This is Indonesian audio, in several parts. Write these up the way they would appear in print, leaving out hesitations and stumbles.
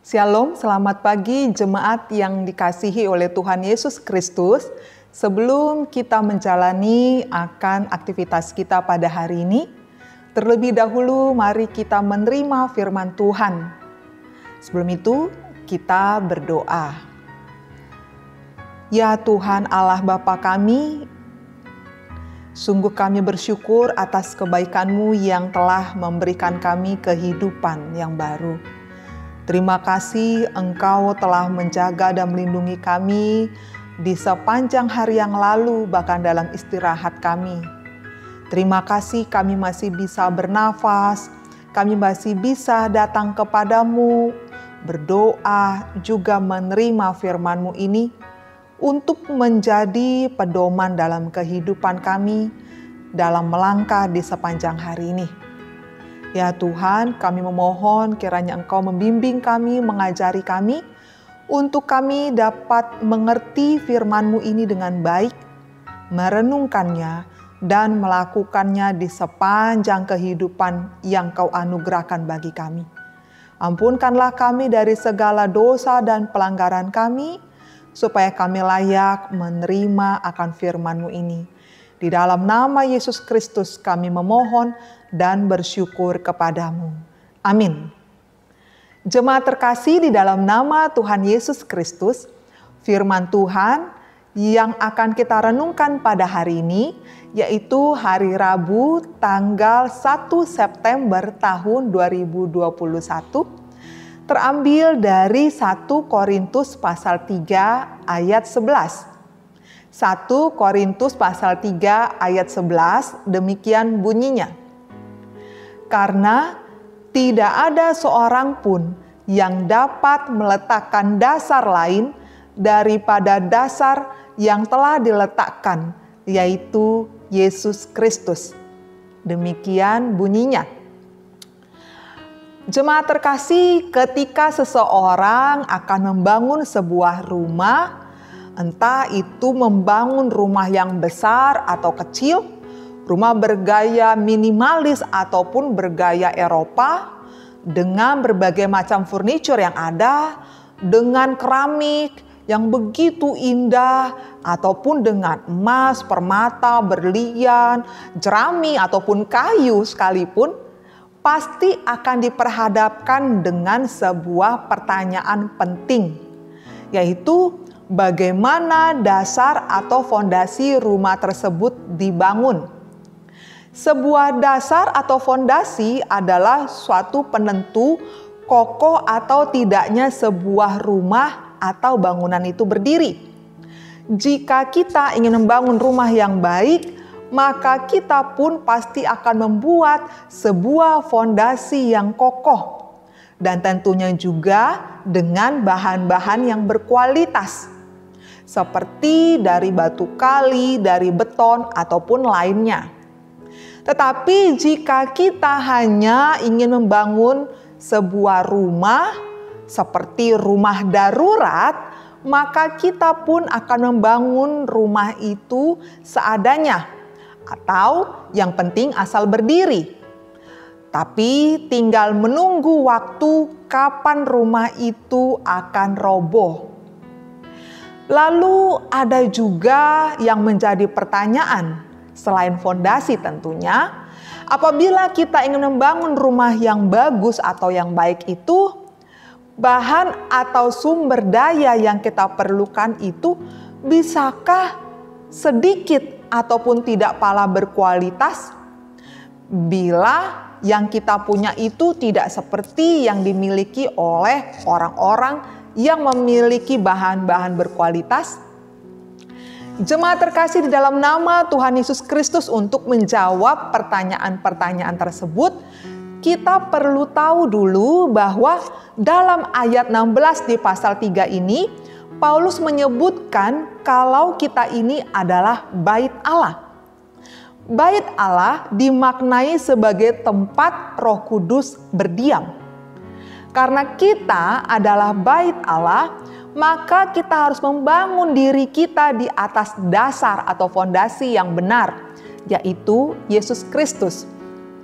Shalom, selamat pagi jemaat yang dikasihi oleh Tuhan Yesus Kristus. Sebelum kita menjalani akan aktivitas kita pada hari ini, terlebih dahulu mari kita menerima firman Tuhan. Sebelum itu, kita berdoa. Ya Tuhan Allah Bapa kami, sungguh kami bersyukur atas kebaikan-Mu yang telah memberikan kami kehidupan yang baru. Terima kasih Engkau telah menjaga dan melindungi kami di sepanjang hari yang lalu, bahkan dalam istirahat kami. Terima kasih kami masih bisa bernafas, kami masih bisa datang kepadamu, berdoa, juga menerima firman-Mu ini untuk menjadi pedoman dalam kehidupan kami dalam melangkah di sepanjang hari ini. Ya Tuhan, kami memohon kiranya Engkau membimbing kami, mengajari kami, untuk kami dapat mengerti firman-Mu ini dengan baik, merenungkannya, dan melakukannya di sepanjang kehidupan yang Kau anugerahkan bagi kami. Ampunkanlah kami dari segala dosa dan pelanggaran kami, supaya kami layak menerima akan firman-Mu ini. Di dalam nama Yesus Kristus kami memohon dan bersyukur kepadamu. Amin. Jemaat terkasih di dalam nama Tuhan Yesus Kristus, firman Tuhan yang akan kita renungkan pada hari ini, yaitu hari Rabu tanggal 1 September tahun 2021, terambil dari 1 Korintus pasal 3 ayat 11. 1 Korintus pasal 3 ayat 11, demikian bunyinya. Karena tidak ada seorang pun yang dapat meletakkan dasar lain daripada dasar yang telah diletakkan, yaitu Yesus Kristus. Demikian bunyinya. Jemaat terkasih, ketika seseorang akan membangun sebuah rumah, entah itu membangun rumah yang besar atau kecil, rumah bergaya minimalis ataupun bergaya Eropa, dengan berbagai macam furniture yang ada, dengan keramik yang begitu indah, ataupun dengan emas, permata, berlian, jerami, ataupun kayu sekalipun, pasti akan diperhadapkan dengan sebuah pertanyaan penting, yaitu bagaimana dasar atau fondasi rumah tersebut dibangun. Sebuah dasar atau fondasi adalah suatu penentu kokoh atau tidaknya sebuah rumah atau bangunan itu berdiri. Jika kita ingin membangun rumah yang baik, maka kita pun pasti akan membuat sebuah fondasi yang kokoh, dan tentunya juga dengan bahan-bahan yang berkualitas, seperti dari batu kali, dari beton, ataupun lainnya. Tetapi jika kita hanya ingin membangun sebuah rumah seperti rumah darurat, maka kita pun akan membangun rumah itu seadanya, atau yang penting asal berdiri. Tapi tinggal menunggu waktu kapan rumah itu akan roboh. Lalu ada juga yang menjadi pertanyaan, selain fondasi tentunya, apabila kita ingin membangun rumah yang bagus atau yang baik itu, bahan atau sumber daya yang kita perlukan itu bisakah sedikit ataupun tidak pala berkualitas? Bila yang kita punya itu tidak seperti yang dimiliki oleh orang-orang yang memiliki bahan-bahan berkualitas. Jemaat terkasih di dalam nama Tuhan Yesus Kristus, untuk menjawab pertanyaan-pertanyaan tersebut, kita perlu tahu dulu bahwa dalam ayat 16 di pasal 3 ini, Paulus menyebutkan kalau kita ini adalah bait Allah. Bait Allah dimaknai sebagai tempat Roh Kudus berdiam. Karena kita adalah bait Allah, maka kita harus membangun diri kita di atas dasar atau fondasi yang benar, yaitu Yesus Kristus,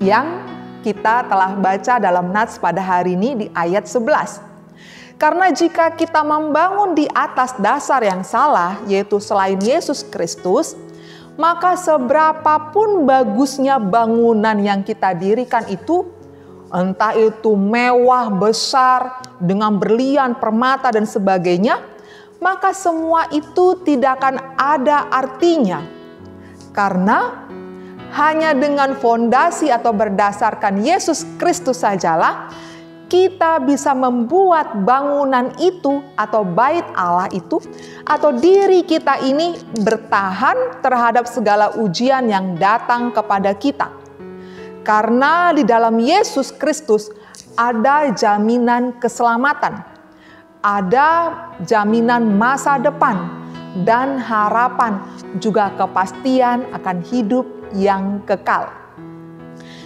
yang kita telah baca dalam nats pada hari ini di ayat 11. Karena jika kita membangun di atas dasar yang salah, yaitu selain Yesus Kristus, maka seberapapun bagusnya bangunan yang kita dirikan itu, entah itu mewah, besar, dengan berlian, permata, dan sebagainya, maka semua itu tidak akan ada artinya. Karena hanya dengan fondasi atau berdasarkan Yesus Kristus sajalah kita bisa membuat bangunan itu atau bait Allah itu atau diri kita ini bertahan terhadap segala ujian yang datang kepada kita. Karena di dalam Yesus Kristus ada jaminan keselamatan, ada jaminan masa depan dan harapan, juga kepastian akan hidup yang kekal.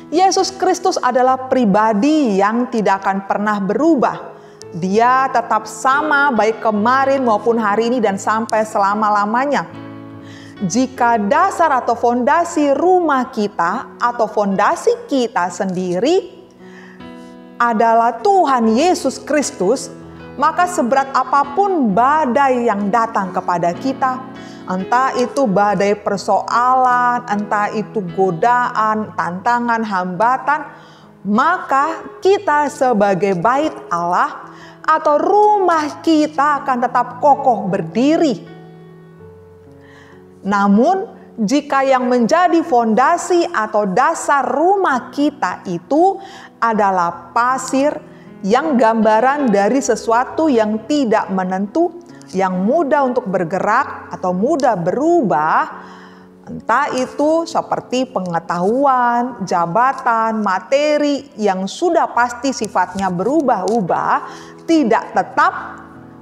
Yesus Kristus adalah pribadi yang tidak akan pernah berubah. Dia tetap sama baik kemarin maupun hari ini dan sampai selama-lamanya. Jika dasar atau fondasi rumah kita atau fondasi kita sendiri adalah Tuhan Yesus Kristus, maka seberat apapun badai yang datang kepada kita, entah itu badai persoalan, entah itu godaan, tantangan, hambatan, maka kita sebagai bait Allah atau rumah kita akan tetap kokoh berdiri. Namun, jika yang menjadi fondasi atau dasar rumah kita itu adalah pasir yang gambaran dari sesuatu yang tidak menentu, yang mudah untuk bergerak atau mudah berubah, entah itu seperti pengetahuan, jabatan, materi yang sudah pasti sifatnya berubah-ubah, tidak tetap,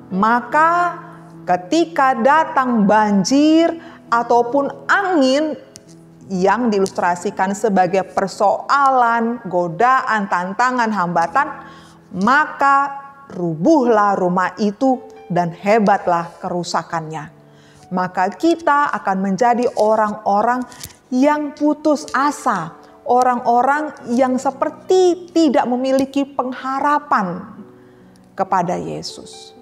maka ketika datang banjir ataupun angin yang diilustrasikan sebagai persoalan, godaan, tantangan, hambatan, maka rubuhlah rumah itu dan hebatlah kerusakannya. Maka kita akan menjadi orang-orang yang putus asa, orang-orang yang seperti tidak memiliki pengharapan kepada Yesus.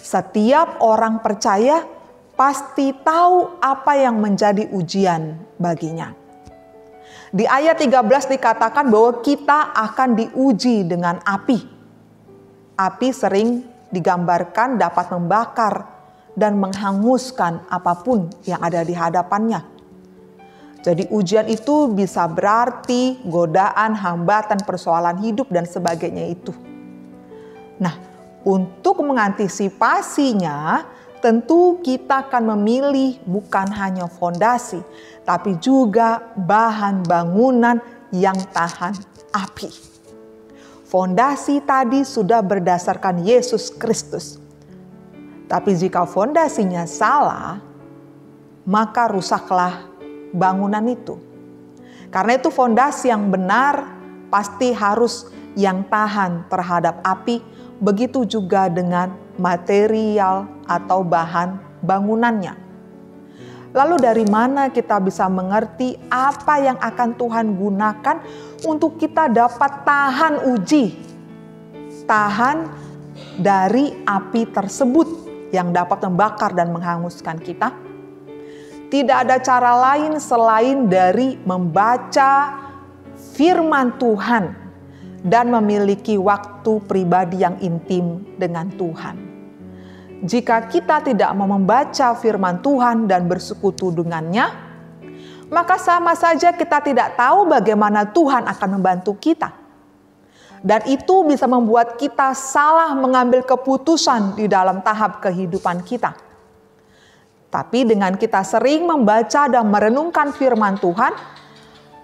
Setiap orang percaya pasti tahu apa yang menjadi ujian baginya. Di ayat 13 dikatakan bahwa kita akan diuji dengan api. Api sering digambarkan dapat membakar dan menghanguskan apapun yang ada di hadapannya. Jadi ujian itu bisa berarti godaan, hambatan, persoalan hidup dan sebagainya itu. Nah, untuk mengantisipasinya, tentu kita akan memilih bukan hanya fondasi, tapi juga bahan bangunan yang tahan api. Fondasi tadi sudah berdasarkan Yesus Kristus. Tapi jika fondasinya salah, maka rusaklah bangunan itu. Karena itu fondasi yang benar pasti harus yang tahan terhadap api, begitu juga dengan material atau bahan bangunannya. Lalu dari mana kita bisa mengerti apa yang akan Tuhan gunakan untuk kita dapat tahan uji, tahan dari api tersebut yang dapat membakar dan menghanguskan kita? Tidak ada cara lain selain dari membaca firman Tuhan dan memiliki waktu pribadi yang intim dengan Tuhan. Jika kita tidak mau membaca firman Tuhan dan bersekutu dengannya, maka sama saja kita tidak tahu bagaimana Tuhan akan membantu kita. Dan itu bisa membuat kita salah mengambil keputusan di dalam tahap kehidupan kita. Tapi dengan kita sering membaca dan merenungkan firman Tuhan,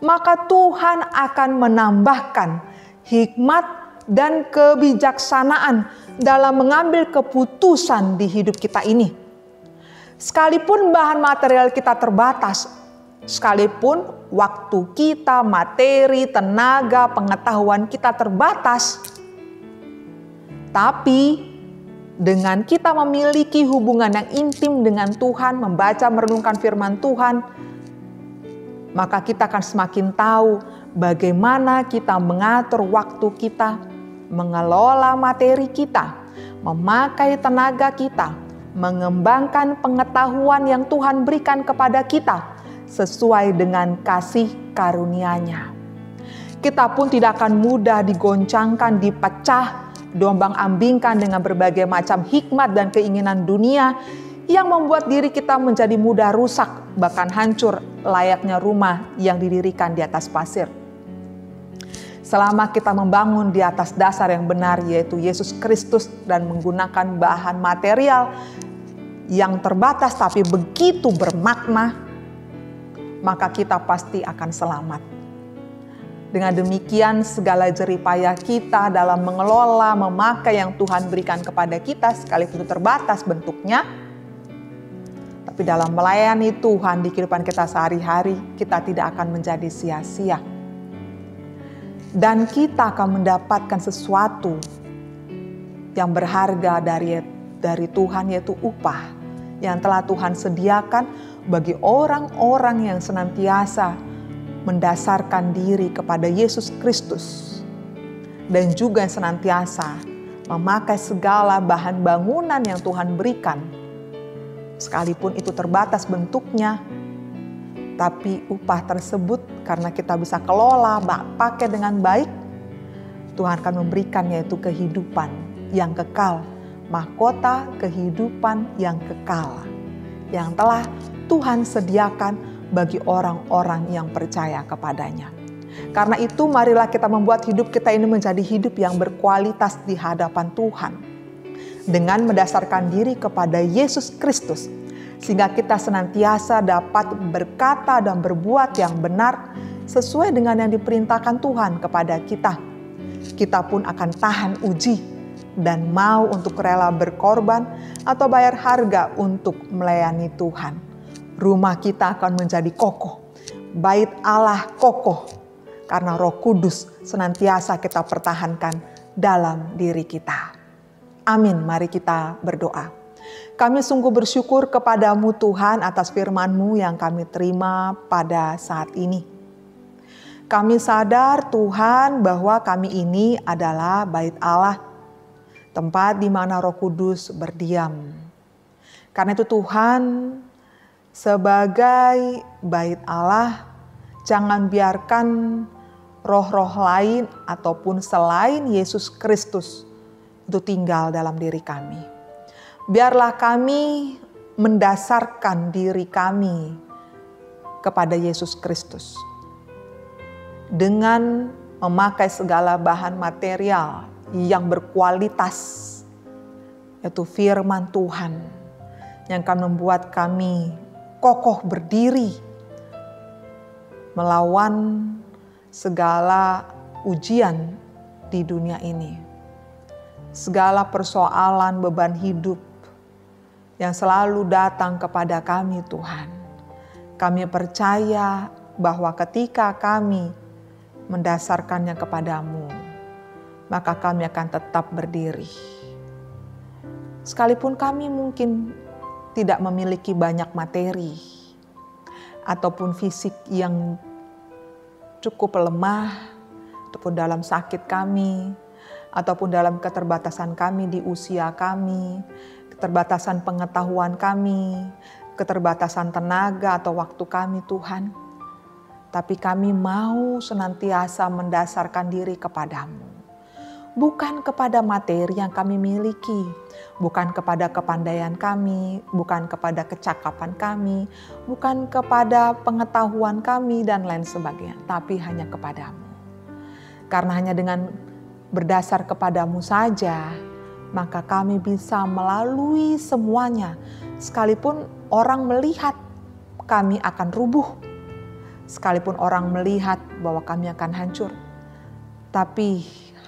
maka Tuhan akan menambahkan hikmat dan kebijaksanaan dalam mengambil keputusan di hidup kita ini. Sekalipun bahan material kita terbatas, sekalipun waktu kita, materi, tenaga, pengetahuan kita terbatas, tapi dengan kita memiliki hubungan yang intim dengan Tuhan, membaca, merenungkan firman Tuhan, maka kita akan semakin tahu bagaimana kita mengatur waktu kita, mengelola materi kita, memakai tenaga kita, mengembangkan pengetahuan yang Tuhan berikan kepada kita sesuai dengan kasih karunia-Nya. Kita pun tidak akan mudah digoncangkan, dipecah, diombang-ambingkan dengan berbagai macam hikmat dan keinginan dunia yang membuat diri kita menjadi mudah rusak, bahkan hancur layaknya rumah yang didirikan di atas pasir. Selama kita membangun di atas dasar yang benar, yaitu Yesus Kristus, dan menggunakan bahan material yang terbatas tapi begitu bermakna, maka kita pasti akan selamat. Dengan demikian, segala jeripayah kita dalam mengelola, memakai yang Tuhan berikan kepada kita, sekalipun itu terbatas bentuknya, tapi dalam melayani Tuhan di kehidupan kita sehari-hari, kita tidak akan menjadi sia-sia. Dan kita akan mendapatkan sesuatu yang berharga dari Tuhan, yaitu upah yang telah Tuhan sediakan bagi orang-orang yang senantiasa mendasarkan diri kepada Yesus Kristus, dan juga yang senantiasa memakai segala bahan bangunan yang Tuhan berikan, sekalipun itu terbatas bentuknya, tapi upah tersebut karena kita bisa kelola, pakai dengan baik, Tuhan akan memberikan, yaitu kehidupan yang kekal, mahkota kehidupan yang kekal, yang telah Tuhan sediakan bagi orang-orang yang percaya kepadanya. Karena itu marilah kita membuat hidup kita ini menjadi hidup yang berkualitas di hadapan Tuhan, dengan mendasarkan diri kepada Yesus Kristus, sehingga kita senantiasa dapat berkata dan berbuat yang benar sesuai dengan yang diperintahkan Tuhan kepada kita. Kita pun akan tahan uji dan mau untuk rela berkorban atau bayar harga untuk melayani Tuhan. Rumah kita akan menjadi kokoh, bait Allah kokoh, karena Roh Kudus senantiasa kita pertahankan dalam diri kita. Amin, mari kita berdoa. Kami sungguh bersyukur kepadamu Tuhan atas firman-Mu yang kami terima pada saat ini. Kami sadar Tuhan bahwa kami ini adalah bait Allah, tempat di mana Roh Kudus berdiam. Karena itu Tuhan, sebagai bait Allah, jangan biarkan roh-roh lain ataupun selain Yesus Kristus itu tinggal dalam diri kami. Biarlah kami mendasarkan diri kami kepada Yesus Kristus dengan memakai segala bahan material yang berkualitas, yaitu firman Tuhan, yang akan membuat kami kokoh berdiri melawan segala ujian di dunia ini. Segala persoalan beban hidup yang selalu datang kepada kami Tuhan. Kami percaya bahwa ketika kami mendasarkannya kepadamu, maka kami akan tetap berdiri. Sekalipun kami mungkin tidak memiliki banyak materi ataupun fisik yang cukup lemah, ataupun dalam sakit kami, ataupun dalam keterbatasan kami di usia kami, keterbatasan pengetahuan kami, keterbatasan tenaga atau waktu kami Tuhan. Tapi kami mau senantiasa mendasarkan diri kepadamu. Bukan kepada materi yang kami miliki, bukan kepada kepandaian kami, bukan kepada kecakapan kami, bukan kepada pengetahuan kami dan lain sebagainya, tapi hanya kepadamu. Karena hanya dengan berdasar kepadamu saja, maka kami bisa melalui semuanya. Sekalipun orang melihat kami akan rubuh, sekalipun orang melihat bahwa kami akan hancur, tapi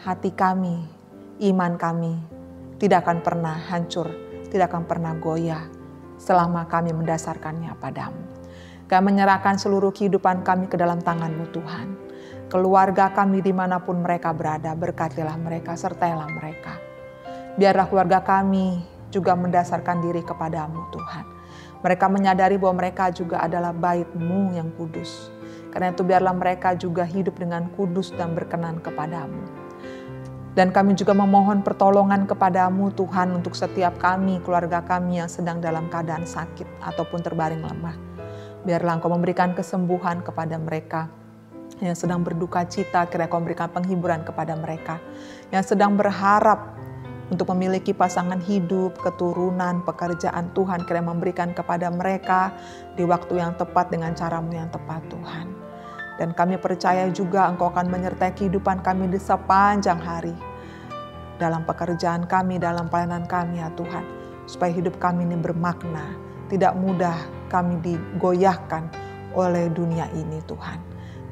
hati kami, iman kami tidak akan pernah hancur, tidak akan pernah goyah selama kami mendasarkannya padamu. Kami menyerahkan seluruh kehidupan kami ke dalam tangan-Mu Tuhan. Keluarga kami dimanapun mereka berada, berkatilah mereka, sertailah mereka. Biarlah keluarga kami juga mendasarkan diri kepadamu Tuhan. Mereka menyadari bahwa mereka juga adalah bait-Mu yang kudus. Karena itu biarlah mereka juga hidup dengan kudus dan berkenan kepadamu. Dan kami juga memohon pertolongan kepadamu Tuhan untuk setiap kami, keluarga kami yang sedang dalam keadaan sakit ataupun terbaring lemah. Biarlah Engkau memberikan kesembuhan kepada mereka. Yang sedang berduka cita, kiranya Kau memberikan penghiburan kepada mereka. Yang sedang berharap untuk memiliki pasangan hidup, keturunan, pekerjaan, Tuhan kiranya memberikan kepada mereka di waktu yang tepat dengan cara-Mu yang tepat Tuhan. Dan kami percaya juga Engkau akan menyertai kehidupan kami di sepanjang hari. Dalam pekerjaan kami, dalam pelayanan kami ya Tuhan. Supaya hidup kami ini bermakna. Tidak mudah kami digoyahkan oleh dunia ini Tuhan.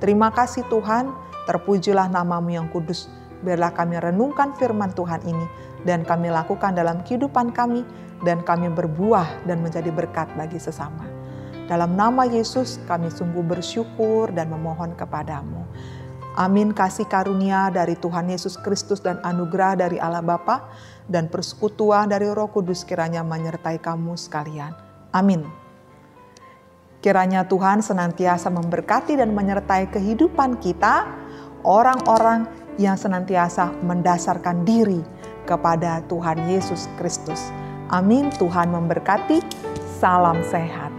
Terima kasih Tuhan, terpujilah nama-Mu yang kudus. Biarlah kami renungkan firman Tuhan ini. Dan kami lakukan dalam kehidupan kami. Dan kami berbuah dan menjadi berkat bagi sesama. Dalam nama Yesus kami sungguh bersyukur dan memohon kepadamu. Amin. Kasih karunia dari Tuhan Yesus Kristus dan anugerah dari Allah Bapa dan persekutuan dari Roh Kudus kiranya menyertai kamu sekalian. Amin. Kiranya Tuhan senantiasa memberkati dan menyertai kehidupan kita, orang-orang yang senantiasa mendasarkan diri kepada Tuhan Yesus Kristus. Amin. Tuhan memberkati. Salam sehat.